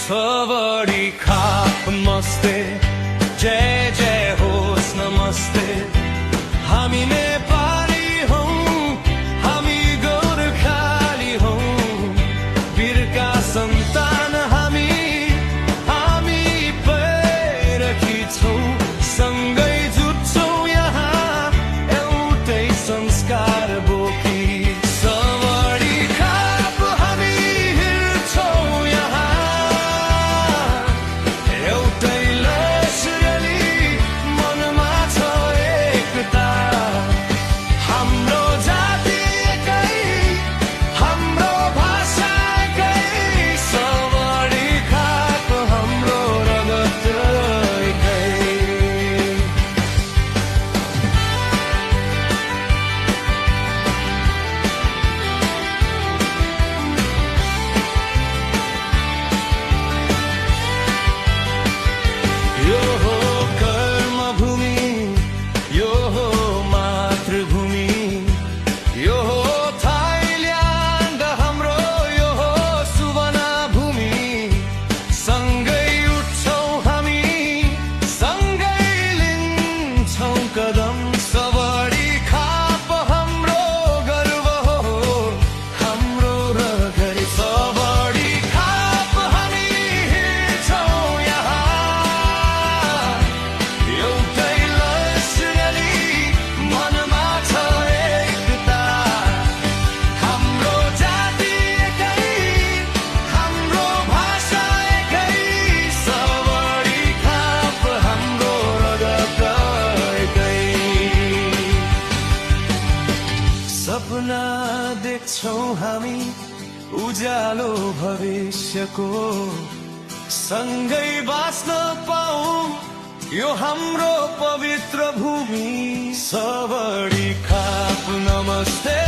सवरी खाप मस्ते जय जय होस् नमस्ते हामी नेपाली हौं हामी गोर्खाली हौं वीरका सन्तान हामी हामी पैरखी छौं सँगै जुट्छौं यहाँ एउटै संस्कार बोकी सवरी खाप हामी हिँड्छौं यहाँ एउटै लसरली मनमा छ एकता हाम्रो जाति एकै हाम्रो भाषा एकै सवरी खाप हाम्रो रगत एकै यो हो कर्मभूमि यो हो मातृभूमि यो हो थाइल्यान्ड हाम्रो यो हो सुवना भूमि सँगै उठ्छौं हामी सँगै लिन्छौं कदम सवरी खाप हाम्रो गर्व हो हाम्रो रगत सवरी खाप हामी हिँड्छौं यहाँ एउटै लसरली मनमा छ एकता हाम्रो जाति एकै हाम्रो भाषा एकै सवरी खाप हाम्रो रगत एकै सपना देख्छौं हामी उज्यालो भविष्यको सँगै बाँच्न पाऊँ यो हाम्रो पवित्र भूमि सवरी खाप नमस्ते